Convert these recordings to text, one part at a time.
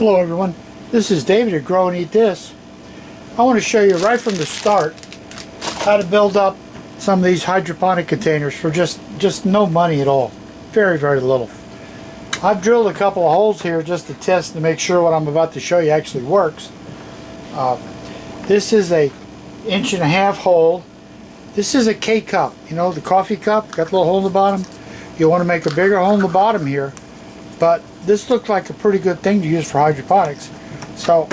Hello everyone, this is David at Grow and Eat This. I want to show you right from the start how to build up some of these hydroponic containers for just no money at all. Very, very little. I've drilled a couple of holes here just to test to make sure what I'm about to show you actually works. This is a 1.5 inch hole. This is a K-cup, you know, the coffee cup, got a little hole in the bottom. You want to make a bigger hole in the bottom here, but this looked like a pretty good thing to use for hydroponics. So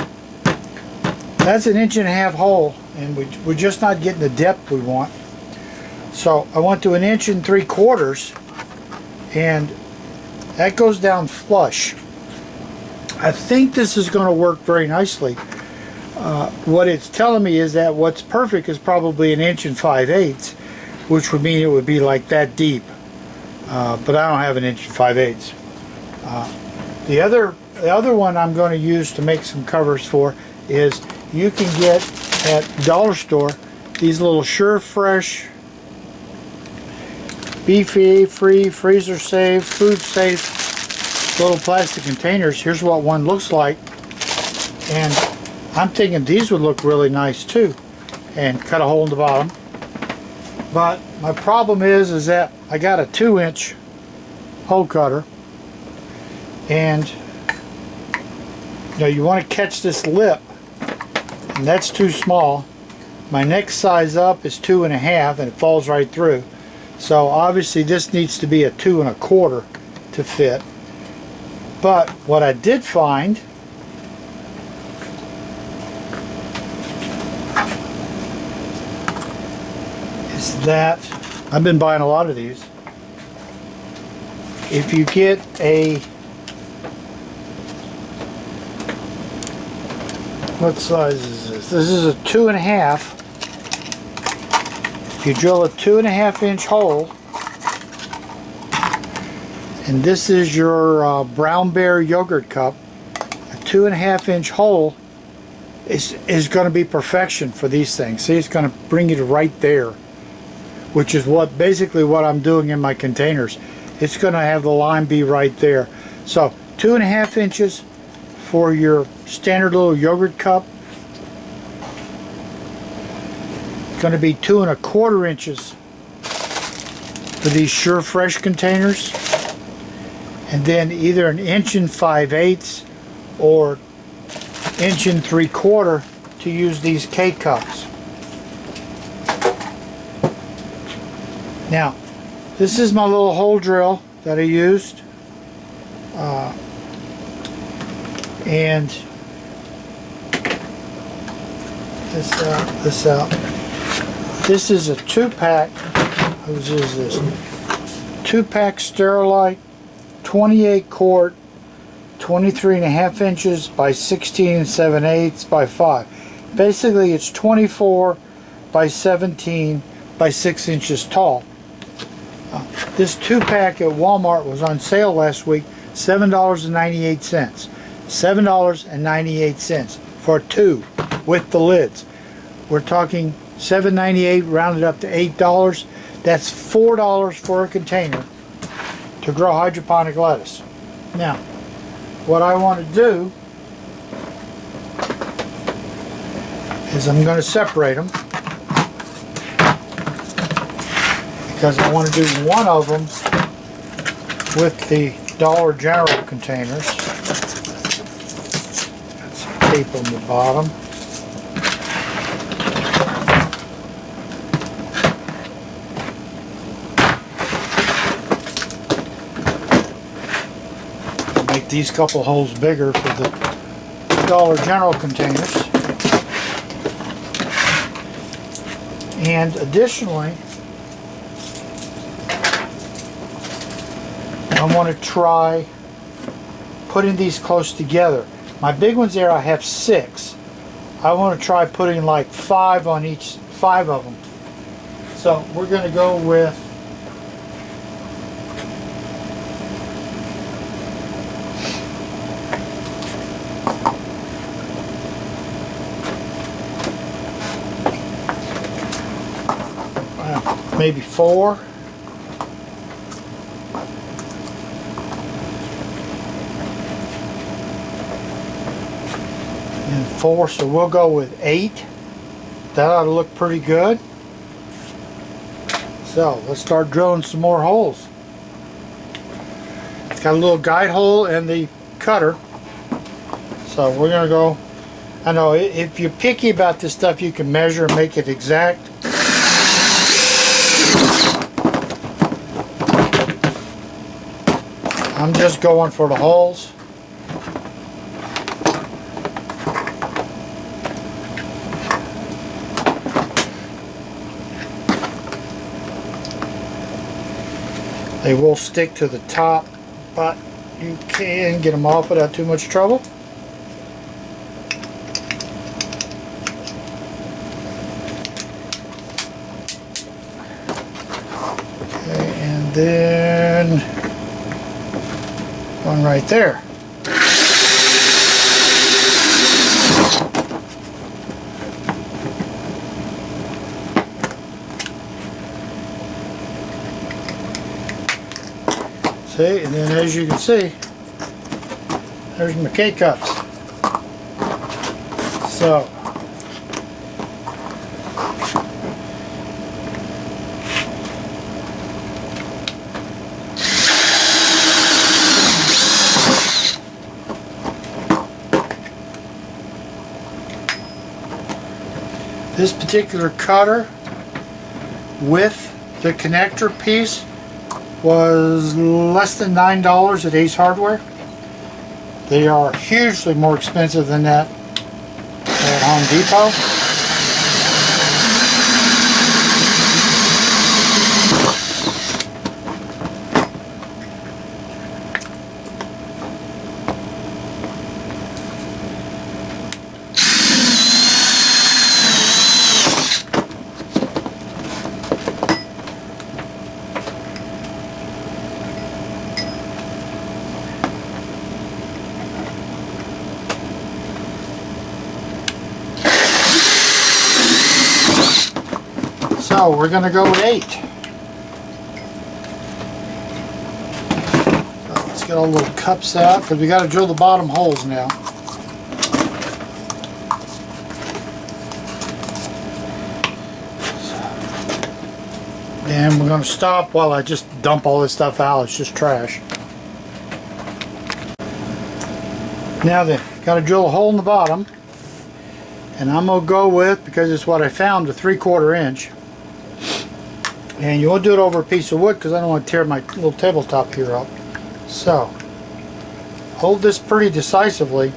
that's an 1.5 inch hole, and we're just not getting the depth we want. So I went to 1.75 inches, and that goes down flush. I think this is going to work very nicely. What it's telling me is that what's perfect is probably 1.5 inches, which would mean it would be like that deep. But I don't have 1.5 inches. The other one I'm going to use to make some covers for is you can get at the dollar store these little Sure Fresh, BPA free, freezer safe, food safe little plastic containers. Here's what one looks like, and I'm thinking these would look really nice too, and cut a hole in the bottom. But my problem is that I got a 2-inch hole cutter, and you know, you want to catch this lip, and that's too small. My next size up is 2.5, and it falls right through. So obviously this needs to be a 2.25 to fit. But what I did find is that I've been buying a lot of these. If you get a, what size is this? This is a 2.5. If you drill a 2.5 inch hole, and this is your Brown Bear yogurt cup, a 2.5 inch hole is going to be perfection for these things. See, it's going to bring you to right there, which is basically what I'm doing in my containers. It's going to have the line be right there. So 2.5 inches for your standard little yogurt cup. It's going to be 2.25 inches for these Sure Fresh containers, and then either 1.5 inches or 1.75 inches to use these K cups. Now, this is my little hole drill that I used, and this out. This is a 2-pack. Whose is this? 2-pack Sterilite, 28 quart, 23.5 inches by 16 7/8 by 5. Basically, it's 24 by 17 by 6 inches tall. This 2-pack at Walmart was on sale last week, $7.98. $7.98 for 2 with the lids. We're talking $7.98 rounded up to $8. That's $4 for a container to grow hydroponic lettuce. Now, what I want to do is I'm going to separate them, because I want to do one of them with the Dollar General containers. Got some tape on the bottom. Make these couple holes bigger for the Dollar General containers. And additionally, I want to try putting these close together. My big ones there, I have 6. I want to try putting like 5 on each, 5 of them. So we're going to go with maybe 4. 4, so we'll go with 8. That ought to look pretty good. So let's start drilling some more holes. It's got a little guide hole and the cutter. So we're going to go, I know if you're picky about this stuff, you can measure and make it exact. I'm just going for the holes. They will stick to the top, but you can get them off without too much trouble. Okay, and then one right there. See, and then as you can see, there's my K-cups. So, this particular cutter with the connector piece was less than $9 at Ace Hardware. They are hugely more expensive than that at Home Depot. So we're going to go with 8. So let's get all the little cups out because we got to drill the bottom holes now. And we're going to stop while I just dump all this stuff out. It's just trash. Now then, got to drill a hole in the bottom. And I'm going to go with, because it's what I found, a 3/4 inch. And you want to do it over a piece of wood because I don't want to tear my little tabletop here up. So, hold this pretty decisively.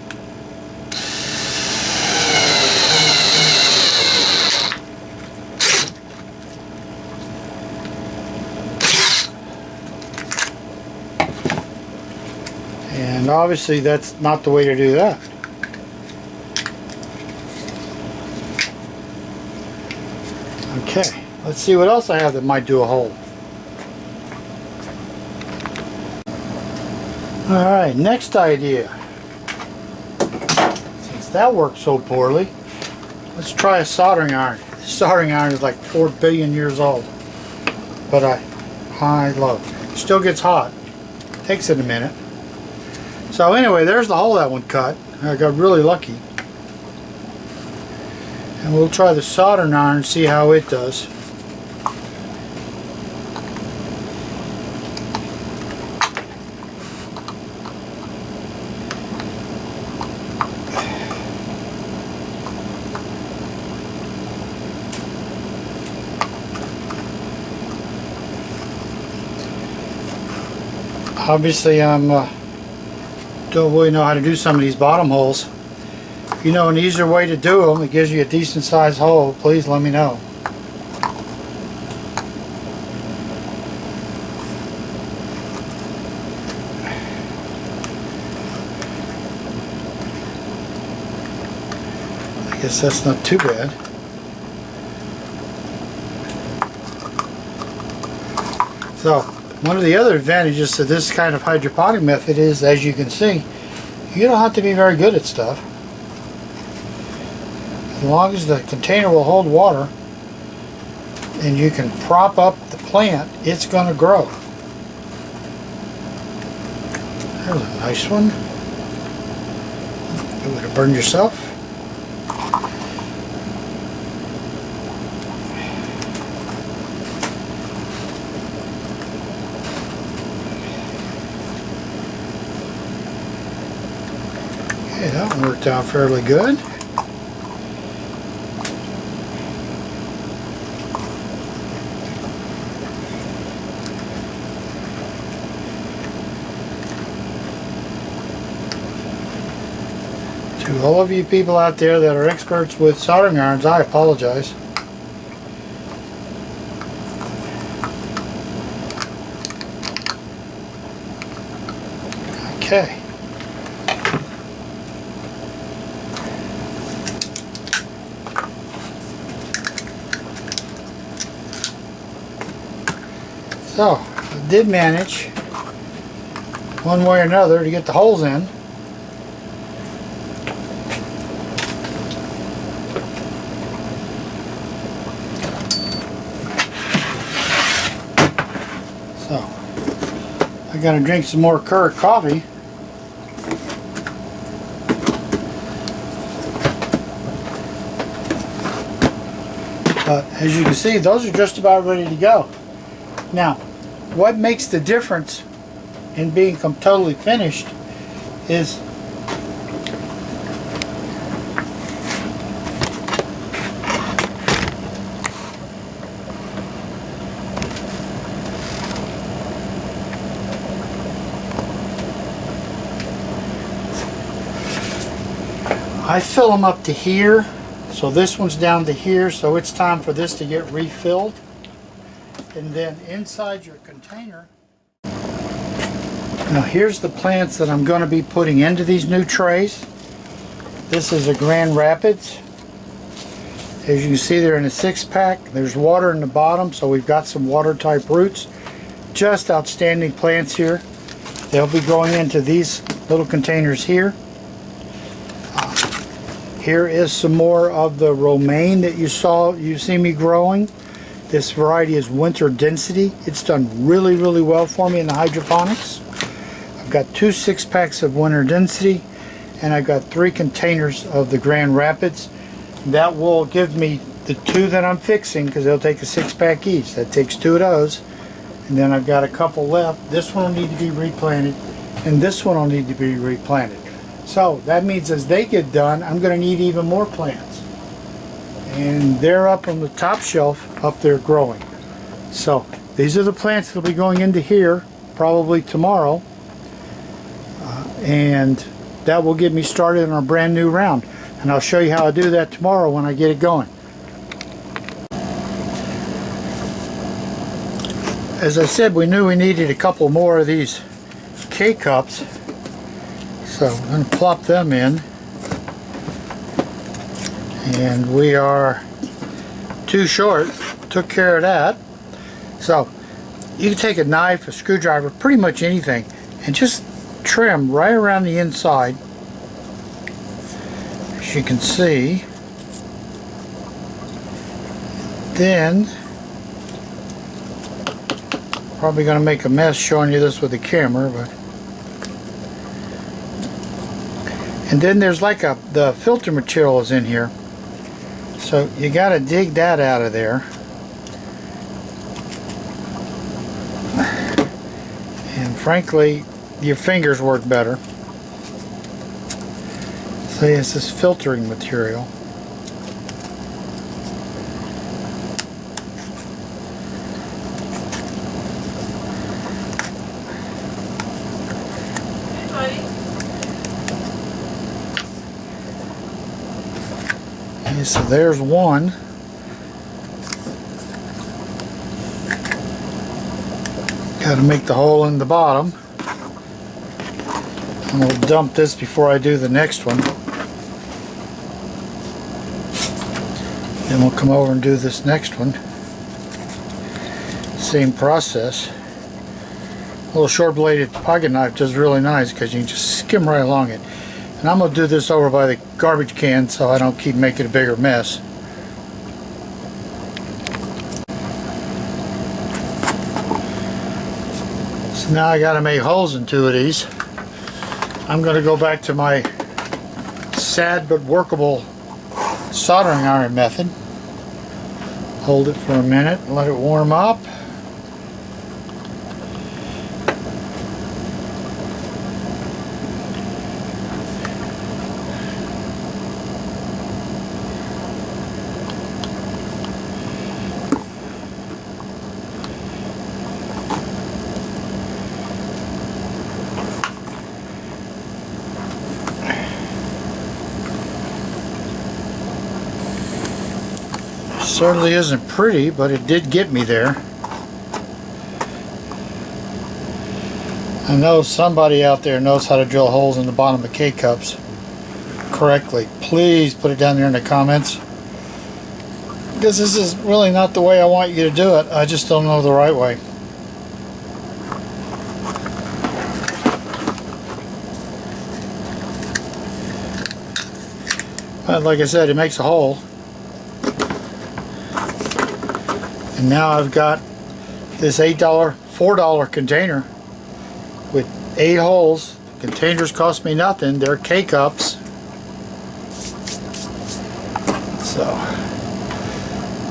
And obviously that's not the way to do that. Okay. Let's see what else I have that might do a hole. Alright, next idea. Since that worked so poorly, let's try a soldering iron. This soldering iron is like 4 billion years old. But high, low. Still gets hot. Takes it a minute. So anyway, there's the hole that one cut. I got really lucky. And we'll try the soldering iron and see how it does. Obviously don't really know how to do some of these bottom holes. If you know an easier way to do them that gives you a decent sized hole, please let me know. I guess that's not too bad. So, one of the other advantages to this kind of hydroponic method is, as you can see, you don't have to be very good at stuff. As long as the container will hold water and you can prop up the plant, it's going to grow. There's a nice one. You would have burned yourself. That one worked out fairly good. To all of you people out there that are experts with soldering irons, I apologize. Okay. So, I did manage, one way or another, to get the holes in. So, I gotta drink some more Keurig coffee. But as you can see, those are just about ready to go. Now, what makes the difference in being totally finished is I fill them up to here. So this one's down to here, so it's time for this to get refilled. And then inside your container, now here's the plants that I'm going to be putting into these new trays. This is a Grand Rapids. As you can see, they're in a 6-pack. There's water in the bottom, so we've got some water type roots. Just outstanding plants here. They'll be going into these little containers here. Here is some more of the romaine that you see me growing. This variety is Winter Density. It's done really, really well for me in the hydroponics. I've got 2 6-packs of Winter Density, and I've got 3 containers of the Grand Rapids. That will give me the 2 that I'm fixing, because they'll take a 6-pack each. That takes 2 of those. And then I've got a couple left. This one will need to be replanted, and this one will need to be replanted. So that means as they get done, I'm going to need even more plants. And they're up on the top shelf up there growing. So these are the plants that will be going into here probably tomorrow. And that will get me started on a brand new round. And I'll show you how I do that tomorrow when I get it going. As I said, we knew we needed a couple more of these K-cups. So I'm going to plop them in, and we are too short. Took care of that. So you can take a knife, a screwdriver, pretty much anything, and just trim right around the inside. As you can see, then probably going to make a mess showing you this with the camera, but. And then there's like the filter material is in here. So you got to dig that out of there. And frankly, your fingers work better. So it's this filtering material. Okay, so there's one. Got to make the hole in the bottom. I'm going to dump this before I do the next one. Then we'll come over and do this next one. Same process. A little short-bladed pocket knife does really nice because you can just skim right along it. And I'm going to do this over by the garbage can so I don't keep making a bigger mess. So now I got to make holes in 2 of these. I'm going to go back to my sad but workable soldering iron method. Hold it for a minute, let it warm up. Certainly isn't pretty, but it did get me there. I know somebody out there knows how to drill holes in the bottom of K-cups correctly. Please put it down there in the comments, because this is really not the way I want you to do it. I just don't know the right way. But like I said, it makes a hole. And now I've got this $8, $4 container with 8 holes. Containers cost me nothing. They're K-cups. So,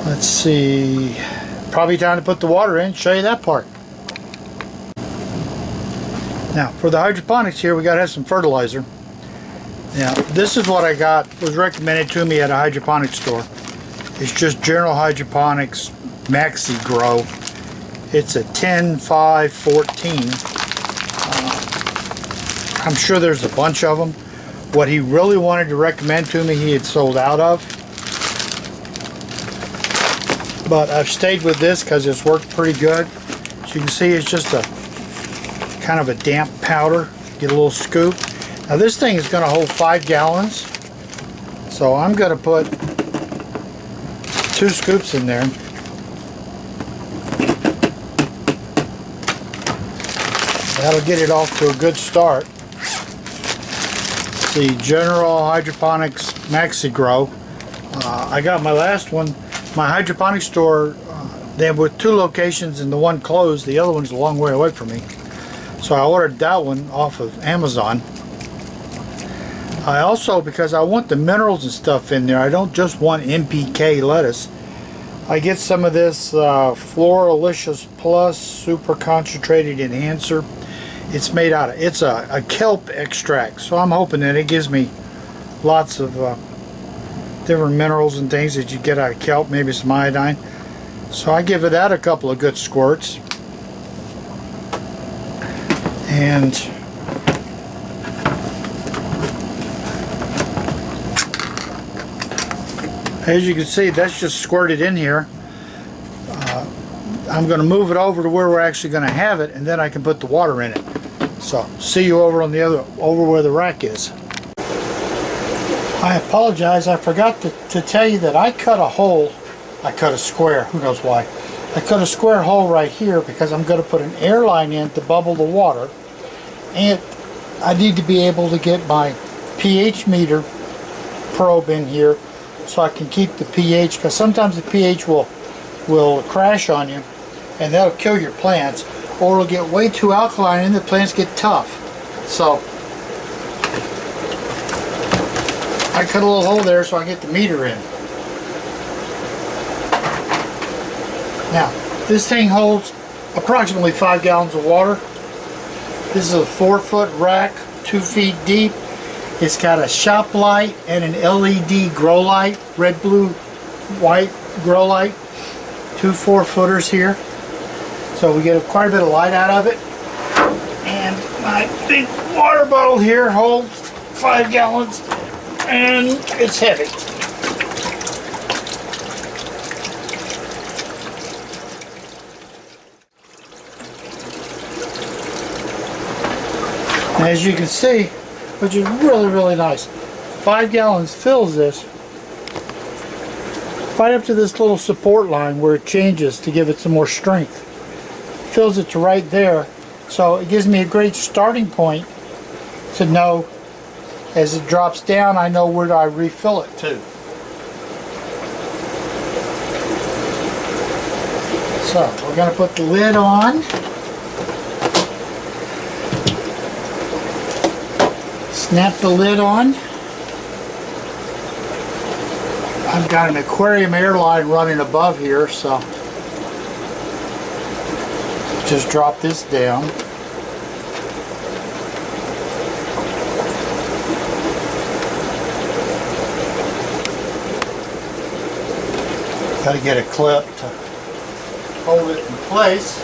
let's see. Probably time to put the water in. Show you that part. Now, for the hydroponics here, we got to have some fertilizer. Now, this is what I got, was recommended to me at a hydroponic store. It's just General Hydroponics Maxi Grow. It's a 10, 5, 14. I'm sure there's a bunch of them. What he really wanted to recommend to me, he had sold out of. But I've stayed with this because it's worked pretty good. As you can see, it's just a kind of a damp powder. Get a little scoop. Now this thing is going to hold 5 gallons. So I'm going to put 2 scoops in there. That'll get it off to a good start. The General Hydroponics Maxi Grow. I got my last one. My hydroponic store, they have with 2 locations and the one closed. The other one's a long way away from me. So I ordered that one off of Amazon. I also, because I want the minerals and stuff in there, I don't just want NPK lettuce. I get some of this Floralicious Plus Super Concentrated Enhancer. It's made out of, it's a kelp extract, so I'm hoping that it gives me lots of different minerals and things that you get out of kelp, maybe some iodine. So I give it that a couple of good squirts. And as you can see, that's just squirted in here. I'm going to move it over to where we're actually going to have it, and then I can put the water in it. So, see you over on the other, over where the rack is. I apologize, I forgot to tell you that I cut a hole. I cut a square, who knows why. I cut a square hole right here because I'm going to put an air line in to bubble the water. And I need to be able to get my pH meter probe in here so I can keep the pH, because sometimes the pH will crash on you and that'll kill your plants, or it'll get way too alkaline and the plants get tough. So I cut a little hole there so I get the meter in. Now this thing holds approximately 5 gallons of water. This is a 4-foot rack, 2 feet deep. It's got a shop light and an LED grow light, red, blue, white grow light. 2 4-footers here. So we get quite a bit of light out of it. And my big water bottle here holds 5 gallons and it's heavy. And as you can see, which is really nice, 5 gallons fills this right up to this little support line where it changes to give it some more strength. Fills it to right there, so it gives me a great starting point to know as it drops down, I know where I refill it to. So we're going to put the lid on. Snap the lid on. I've got an aquarium airline running above here, so just drop this down. Got to get a clip to hold it in place.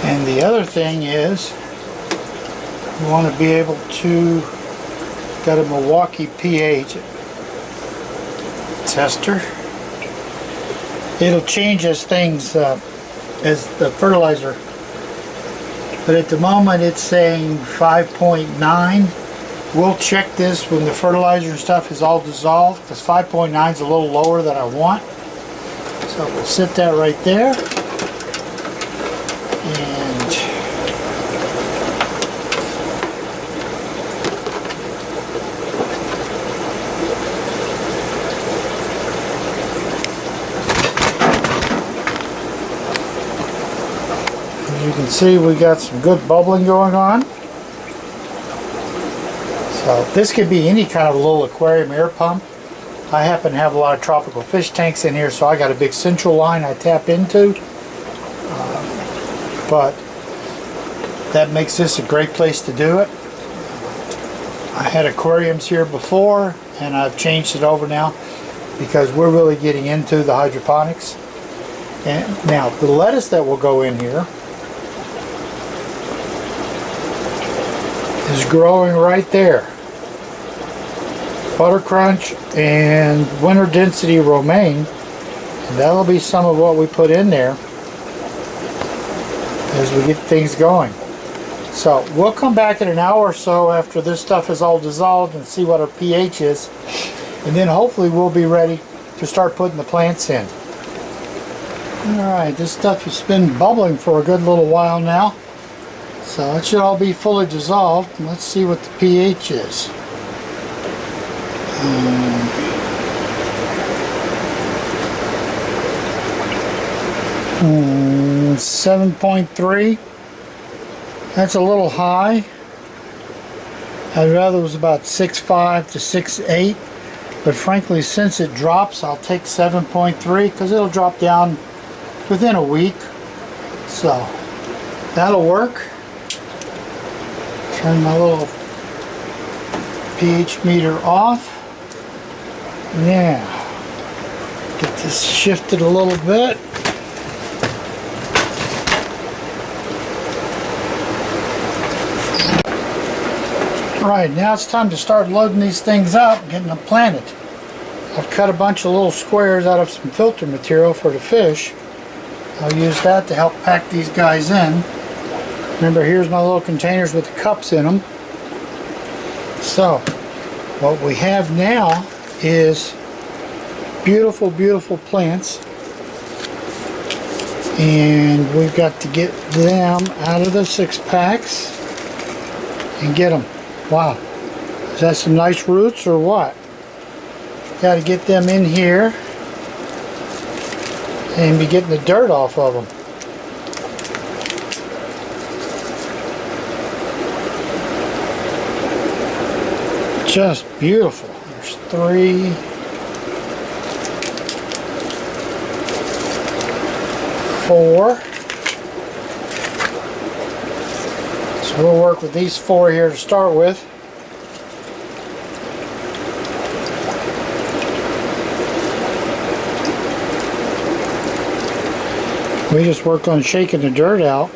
And the other thing is, you want to be able to, got a Milwaukee pH. tester. It'll change as things, as the fertilizer. But at the moment it's saying 5.9. We'll check this when the fertilizer and stuff is all dissolved, because 5.9 is a little lower than I want. So we'll set that right there. And as you can see, we got some good bubbling going on. So this could be any kind of little aquarium air pump. I happen to have a lot of tropical fish tanks in here, so I got a big central line I tap into. But that makes this a great place to do it. I had aquariums here before, and I've changed it over now because we're really getting into the hydroponics. And now the lettuce that will go in here is growing right there. Butter Crunch and Winter Density Romaine, and that'll be some of what we put in there as we get things going. So we'll come back in an hour or so after this stuff is all dissolved and see what our pH is, and then hopefully we'll be ready to start putting the plants in. Alright, this stuff has been bubbling for a good little while now, so it should all be fully dissolved. Let's see what the pH is. 7.3. That's a little high. I'd rather it was about 6.5 to 6.8, but frankly, since it drops, I'll take 7.3 because it'll drop down within a week. So that'll work. Turn my little pH meter off. Now, get this shifted a little bit. Right, now it's time to start loading these things up and getting them planted. I've cut a bunch of little squares out of some filter material for the fish. I'll use that to help pack these guys in. Remember, here's my little containers with the cups in them. So, what we have now is beautiful, beautiful plants. And we've got to get them out of the 6-packs and get them. Wow, is that some nice roots or what? Got to get them in here and be getting the dirt off of them. Just beautiful. There's 3, 4. So we'll work with these 4 here to start with. We just worked on shaking the dirt out.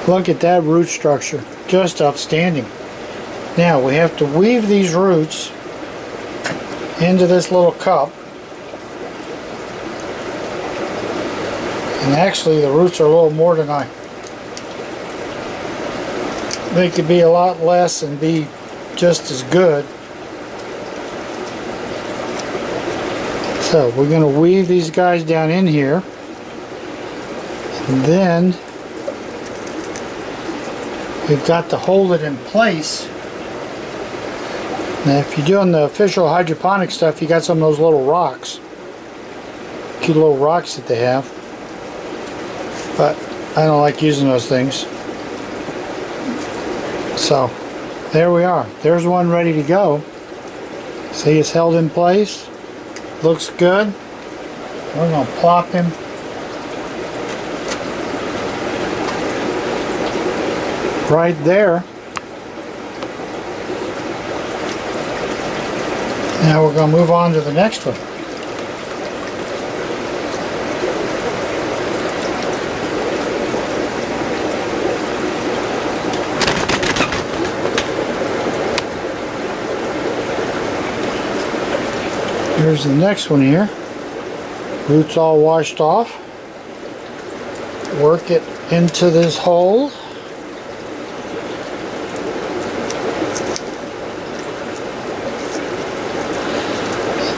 Look at that root structure. Just outstanding. Now we have to weave these roots into this little cup. And actually the roots are a little more than they could be a lot less and be just as good. So we're going to weave these guys down in here, and then we've got to hold it in place. Now if you're doing the official hydroponic stuff, you got some of those little rocks, cute little rocks that they have, but I don't like using those things. So there we are. There's one ready to go. See, it's held in place. Looks good. We're going to plop him right there. Now we're going to move on to the next one. Here's the next one here. Roots all washed off. Work it into this hole.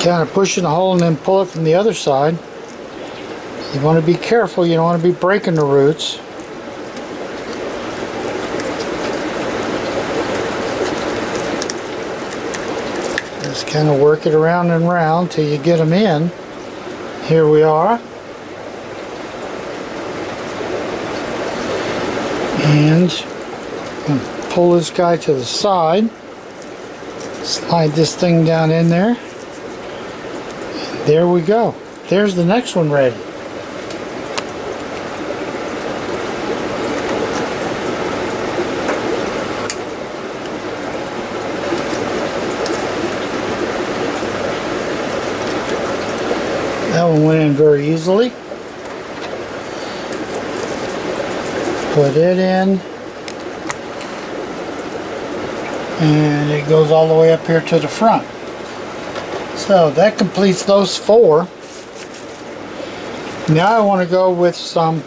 Kind of push in the hole and then pull it from the other side. You want to be careful, you don't want to be breaking the roots. Just kind of work it around and around till you get them in. Here we are. And pull this guy to the side. Slide this thing down in there. There we go. There's the next one ready. That one went in very easily. Put it in. And it goes all the way up here to the front. So that completes those 4. Now I want to go with some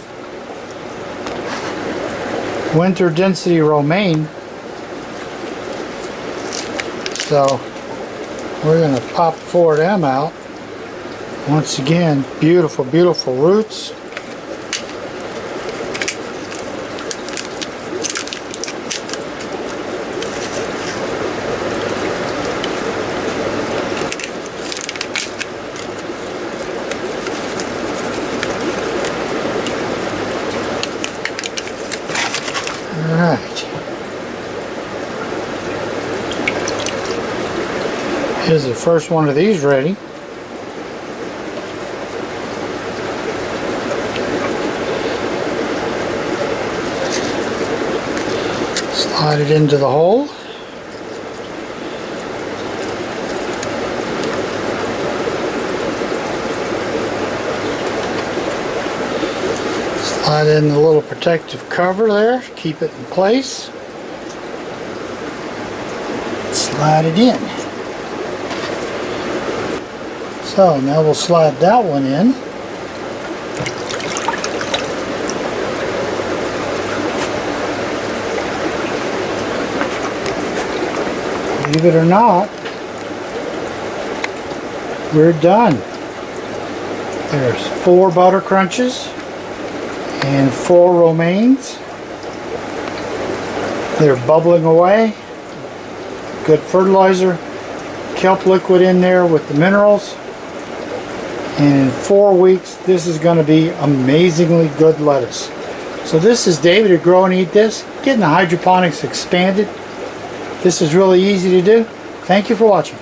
winter density romaine. So we're going to pop 4 of them out. Once again, beautiful, beautiful roots. Alright. Here's the first one of these ready. Slide it into the hole. Slide in the little protective cover there, keep it in place. Slide it in. So now we'll slide that one in. Believe it or not, we're done. There's 4 butter crunches and 4 romaines. They're bubbling away. Good fertilizer, kelp liquid in there with the minerals. And in 4 weeks, this is going to be amazingly good lettuce. So this is David at Grow and Eat This, getting the hydroponics expanded. This is really easy to do. Thank you for watching.